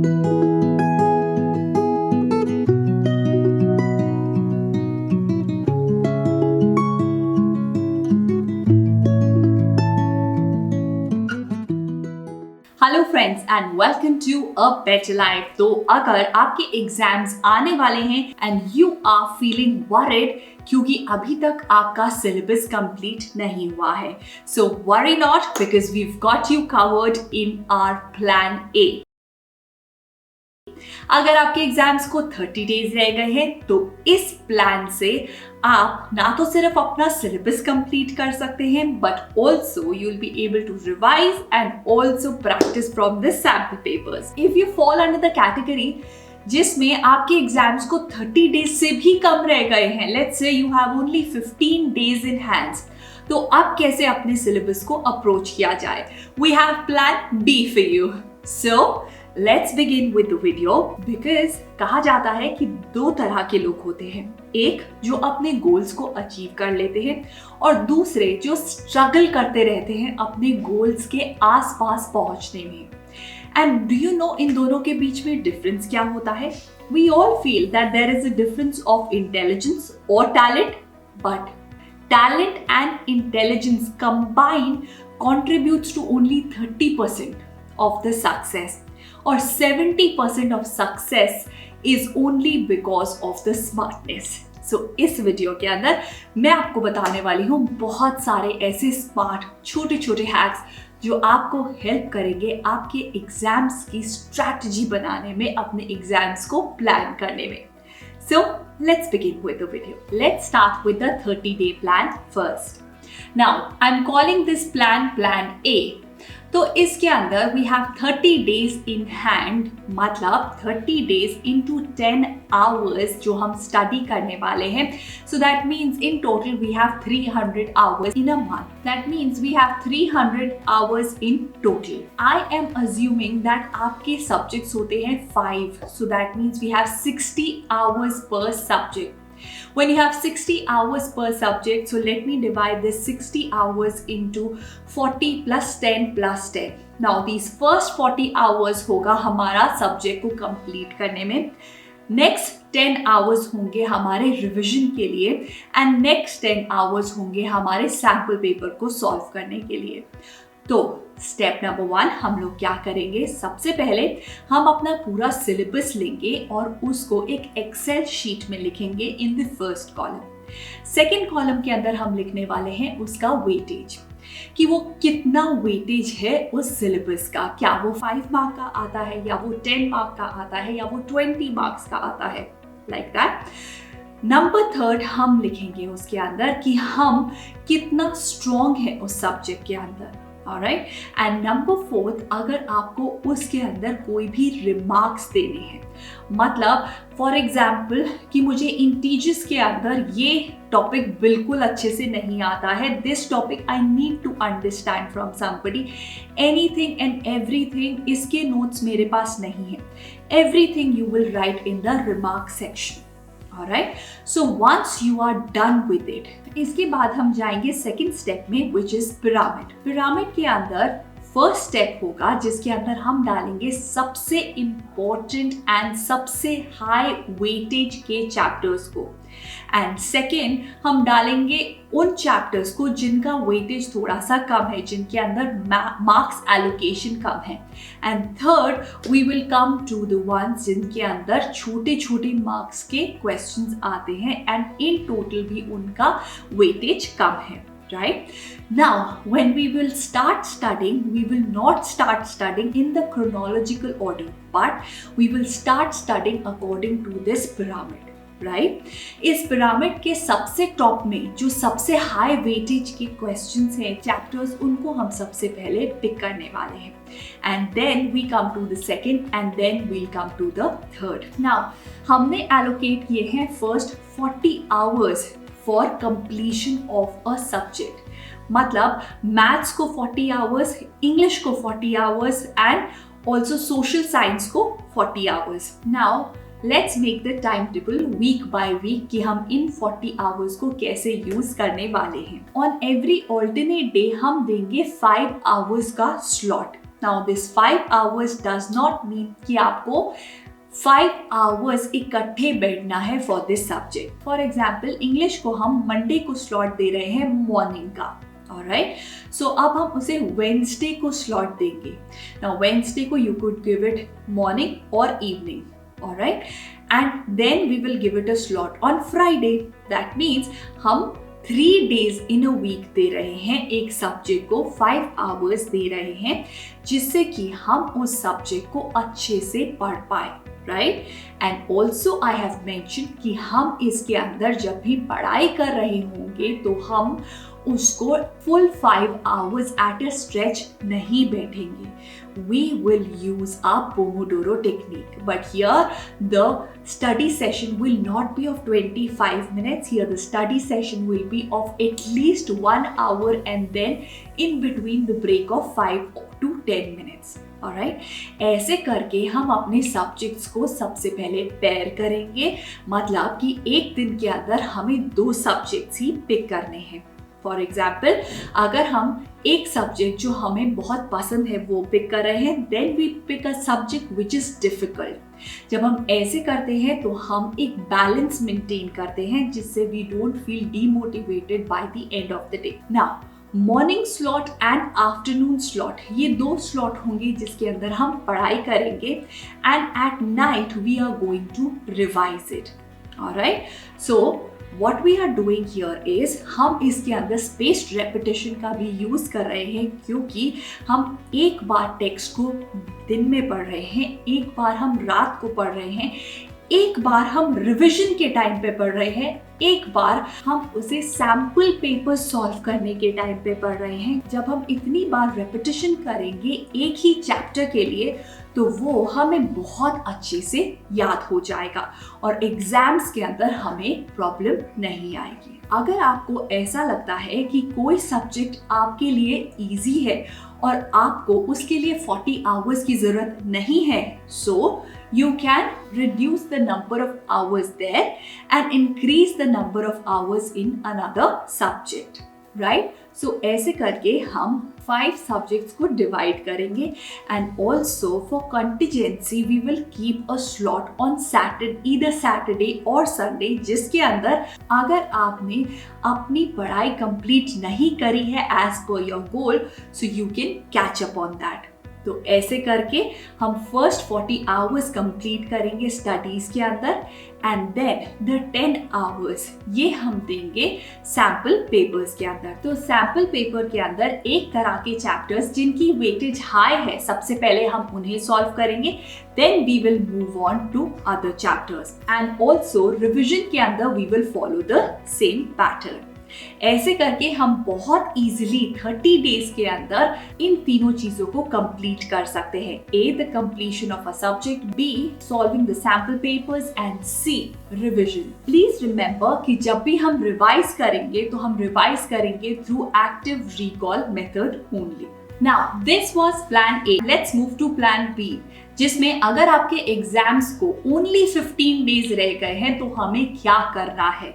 Hello friends and welcome to a better life. तो अगर आपके एग्जाम्स आने वाले हैं and you are feeling worried क्योंकि अभी तक आपका सिलेबस कंप्लीट नहीं हुआ है, so worry not because we have got you covered in our plan A. अगर आपके एग्जाम्स को 30 डेज रह गए हैं तो इस प्लान से आप ना तो सिर्फ अपना सिलेबस कंप्लीट कर सकते हैं but also you will be able to revise and also practice from the sample papers. If you fall under the category जिसमें आपके एग्जाम्स को 30 डेज से भी कम रह गए हैं, let's say you have only 15 days in hands, तो अब कैसे अपने सिलेबस को अप्रोच किया जाए? We have plan B for you. So let's begin with the video. Because कहा जाता है कि दो तरह के लोग होते हैं, एक जो अपने गोल्स को अचीव कर लेते हैं और दूसरे जो स्ट्रगल करते रहते हैं अपने गोल्स के आसपास पहुंचने में। एंड डू यू नो इन दोनों के बीच में डिफरेंस क्या होता है? We all feel that there is a difference of intelligence और talent, but talent and intelligence combine contributes to only 30% of the success, और 70% of success is only because of the smartness. So इस video के अंदर मैं आपको बताने वाली हूँ बहुत सारे ऐसे स्मार्ट छोटे छोटे हैक्स जो आपको हेल्प करेंगे आपके एग्जाम्स की स्ट्रैटेजी बनाने में, अपने एग्जाम्स को प्लान करने में। So let's begin with the video. Let's start with the 30-day plan first. Now I'm calling this plan A. तो इसके अंदर we have 30 days in hand, मतलब 30 days into 10 hours जो हम स्टडी करने वाले हैं। So that means in total we have 300 hours in a month. That means we have 300 hours in total. I am assuming that आपके subjects होते हैं 5. So that means we have 60 hours per subject. When you have 60 hours per subject, so let me divide this 60 hours into 40 plus 10 plus 10. Now these first 40 hours होगा हमारा subject को complete करने में, next 10 hours होंगे हमारे revision के लिए and next 10 hours होंगे हमारे सैम्पल पेपर को सॉल्व करने के लिए। तो स्टेप नंबर 1 हम लोग क्या करेंगे? सबसे पहले हम अपना पूरा सिलेबस लेंगे और उसको एक एक्सेल शीट में लिखेंगे इन the first column. Second column के अंदर हम लिखने वाले हैं उसका वेटेज, कि वो कितना वेटेज है उस सिलेबस का, क्या वो 5 मार्क का आता है या वो 10 मार्क का आता है या वो 20 मार्क्स का आता है, लाइक दैट। नंबर 3 हम लिखेंगे उसके अंदर कि हम कितना स्ट्रॉन्ग है उस सब्जेक्ट के अंदर। Alright? And number 4, अगर आपको उसके अंदर कोई भी रिमार्क्स देने हैं, मतलब फॉर एग्जाम्पल कि मुझे इंटीजर्स के अंदर ये टॉपिक बिल्कुल अच्छे से नहीं आता है, this topic I need to understand from somebody, anything and everything, इसके नोट्स मेरे पास नहीं है, everything you will write in the remark section. Alright? So once you are done with it, इसके बाद हम जाएंगे सेकेंड स्टेप में which is pyramid. पिरामिड के अंदर फर्स्ट स्टेप होगा जिसके अंदर हम डालेंगे सबसे इम्पोर्टेंट एंड सबसे हाई वेटेज के चैप्टर्स को, एंड सेकेंड हम डालेंगे उन चैप्टर्स को जिनका वेटेज थोड़ा सा कम है, जिनके अंदर मार्क्स एलोकेशन कम है, and third we will come to the ones जिनके अंदर छोटे छोटे मार्क्स के क्वेश्चंस आते हैं एंड इन टोटल भी उनका वेटेज कम है। Right? Now, when we will start studying, we will not start studying in the chronological order, but we will start studying according to this pyramid. Right? इस pyramid के सबसे top में जो सबसे high weightage के questions हैं, chapters, उनको हम सबसे पहले पिक करने वाले हैं, and then we come to the second and then we'll come to the third. Now हमने एलोकेट किए हैं first 40 hours for completion of a subject, मतलब मैथ्स को 40 आवर्स, इंग्लिश को 40 hours and also social science को 40 hours. Now let's make the time table week by week कि हम इन 40 hours को कैसे यूज करने वाले हैं। ऑन एवरी ऑल्टरनेट डे हम देंगे 5 आवर्स का slot, now this 5 hours does not mean कि आपको 5 आवर्स इकट्ठे बैठना है for this subject. For example English को हम मंडे को स्लॉट दे रहे हैं मॉर्निंग का, ऑलराइट, सो अब हम उसे वेडनेसडे को स्लॉट देंगे। नाउ वेडनेसडे को you could give it morning और evening, alright, and then we will give it a slot on Friday. That means हम 3 days in a week दे रहे हैं, एक सब्जेक्ट को 5 आवर्स दे रहे हैं, जिससे कि हम उस सब्जेक्ट को अच्छे से पढ़ पाए, right. And also I have mention कि हम इसके अंदर जब भी पढ़ाई कर रहे होंगे तो हम उसको full 5 hours at a stretch नहीं बैठेंगे। We will use our Pomodoro technique, but here the study session will not be of 25 minutes. Here the study session will be of at least 1 hour and then in between the break of 5 to 10 minutes. Alright? ऐसे करके हम अपने subjects को सबसे पहले pair करेंगे, मतलब कि एक दिन के अंदर हमें 2 सब्जेक्ट्स ही पिक करने हैं। फॉर एग्जाम्पल अगर हम एक सब्जेक्ट जो हमें बहुत पसंद है वो पिक कर रहे हैं, then we pick a subject which is difficult. जब हम ऐसे करते हैं तो हम एक बैलेंस मेंटेन करते हैं, जिससे we don't feel demotivated by the end of the day. Now morning slot and afternoon slot, ये 2 स्लॉट होंगे जिसके अंदर हम पढ़ाई करेंगे, and at night we are going to revise it, alright. So what we are doing here is हम इसके अंदर spaced repetition का भी यूज कर रहे हैं, क्योंकि हम एक बार टेक्स्ट को दिन में पढ़ रहे हैं, एक बार हम रात को पढ़ रहे हैं, एक बार हम रिवीजन के टाइम पे पढ़ रहे हैं, एक बार हम उसे सैम्पल पेपर सॉल्व करने के टाइम पे पढ़ रहे हैं। जब हम इतनी बार रेपिटेशन करेंगे एक ही चैप्टर के लिए तो वो हमें बहुत अच्छे से याद हो जाएगा और एग्जाम्स के अंदर हमें प्रॉब्लम नहीं आएगी। अगर आपको ऐसा लगता है कि कोई सब्जेक्ट आपके लिए इजी है और आपको उसके लिए 40 आवर्स की जरूरत नहीं है, सो you can reduce the number of hours there and increase the number of hours in another subject, right? So ऐसे करके हम 5 subjects को divide करेंगे, and also for contingency we will keep a slot on Saturday, either Saturday or Sunday, जिसके अंदर अगर आपने अपनी पढ़ाई complete नहीं करी है as per your goal, so you can catch up on that. तो ऐसे करके हम फर्स्ट 40 आवर्स कंप्लीट करेंगे स्टडीज के अंदर, एंड देन द 10 आवर्स ये हम देंगे सैम्पल पेपर्स के अंदर। तो सैम्पल पेपर के अंदर एक तरह के चैप्टर्स जिनकी वेटेज हाई है, सबसे पहले हम उन्हें सॉल्व करेंगे, then we will move on to other chapters, and also revision के अंदर we will follow the same pattern. ऐसे करके हम बहुत इजीली 30 डेज के अंदर इन तीनों चीजों को कंप्लीट कर सकते हैं। A, the completion of a subject, B, solving the sample papers, and C, revision. Please remember कि जब भी हम रिवाइज करेंगे तो हम रिवाइज करेंगे through active recall method only. Now, this was plan A. Let's move to plan B, जिसमें अगर आपके एग्जाम्स को only 15 days रह गए हैं तो हमें क्या करना है,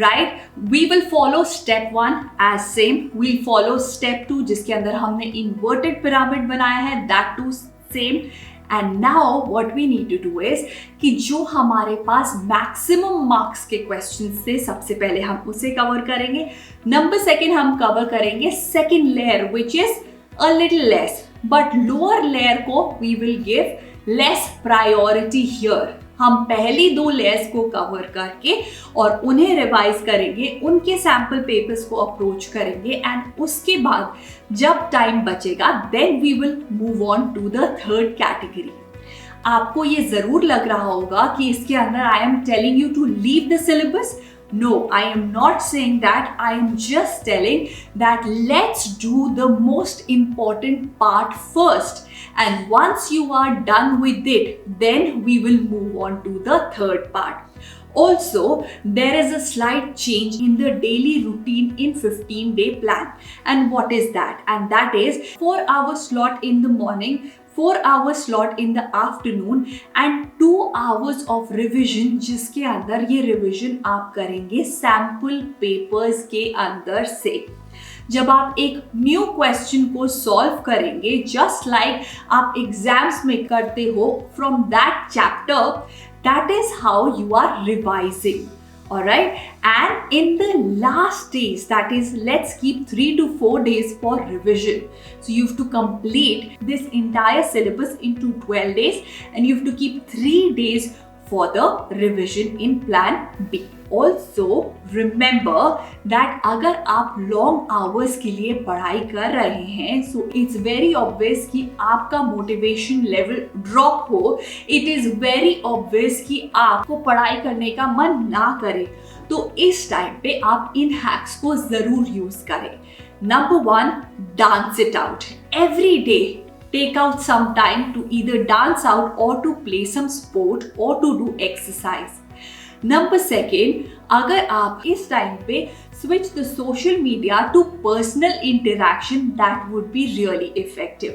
right? We will follow step 1 as same. We'll follow step 2 जिसके अंदर हमने inverted pyramid बनाया है, that too same. And now what we need to do is कि जो हमारे पास maximum marks के questions थे, सबसे पहले हम उसे कवर करेंगे। नंबर 2 हम कवर करेंगे second layer which is a little less, but lower layer को we will give less priority here. हम पहली 2 लेयर्स को कवर करके और उन्हें रिवाइज करेंगे, उनके सैम्पल पेपर्स को अप्रोच करेंगे, एंड उसके बाद जब टाइम बचेगा then we will move on to the third category. आपको ये जरूर लग रहा होगा कि इसके अंदर I am telling you to leave the syllabus. No, I am not saying that. I am just telling that let's do the most important part first. And once you are done with it, then we will move on to the third part. Also, there is a slight change in the daily routine in 15-day plan. And what is that? And that is 4-hour slot in the morning, 4-hour slot in the afternoon, and 2 hours of revision, जिसके अंदर ये revision आप करेंगे sample papers के अंदर से। जब आप एक न्यू क्वेश्चन को सॉल्व करेंगे, जस्ट लाइक आप एग्जाम्स में करते हो from that chapter, that is how you are revising. Alright, and in the last days, that is, let's keep 3 to 4 days for revision. So you have to complete this entire syllabus into 12 days, and you have to keep 3 days for the revision in plan B. Also remember that अगर आप long hours के लिए पढ़ाई कर रहे हैं, so it's very obvious कि आपका motivation level drop हो. It is very obvious कि आपको पढ़ाई करने का मन ना करे. तो इस टाइम पे आप इन हैक्स को जरूर यूज करें. Number 1, dance it out. Every day take out some time to either dance out or to play some sport or to do exercise. Number 2, अगर आप इस टाइम पे switch the social media to personal interaction, that would be really effective.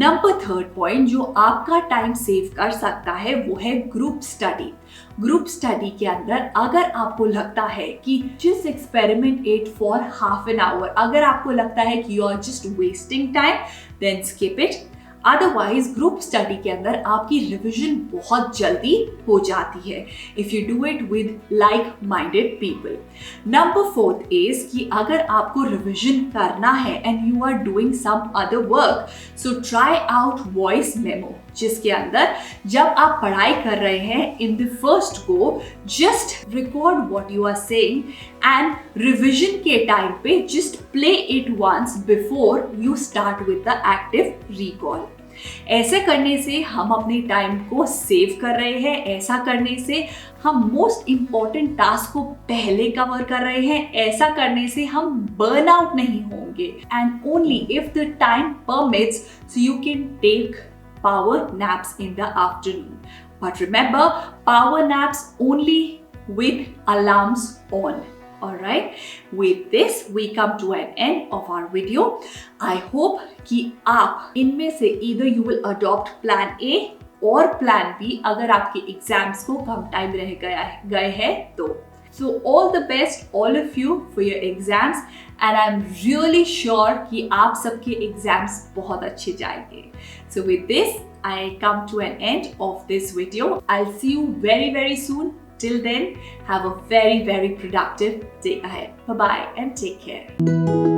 Number 3 point जो आपका time save कर सकता है वो है ग्रुप स्टडी. ग्रुप स्टडी के अंदर अगर आपको लगता है कि just experiment it for half an hour, अगर आपको लगता है कि you are just wasting time, then skip it. Otherwise group study के अंदर आपकी रिविजन बहुत जल्दी हो जाती है if you do it with like minded people. Number 4 is कि अगर आपको रिविजन करना है and you are doing some other work, so try out voice memo, जिसके अंदर जब आप पढ़ाई कर रहे हैं in the first go just record what you are saying and revision के टाइम पे just play it once before you start with the active recall. ऐसे करने से हम अपने टाइम को सेव कर रहे हैं. ऐसा करने से हम मोस्ट इम्पॉर्टेंट टास्क को पहले कवर कर रहे हैं. ऐसा करने से हम बर्न आउट नहीं होंगे. And only if the time permits so you can take power naps in the afternoon. But remember, power naps only with alarms on. Alright, with this we come to an end of our video. I hope कि आप इनमें से either you will adopt plan A और plan B अगर आपके exams को कम time रह गए हैं तो. So all the best, all of you, for your exams, and I'm really sure कि आप सबके exams बहुत अच्छे जाएंगे. So with this, I come to an end of this video. I'll see you very, very soon. Till then, have a very, very productive day ahead. Bye-bye and take care.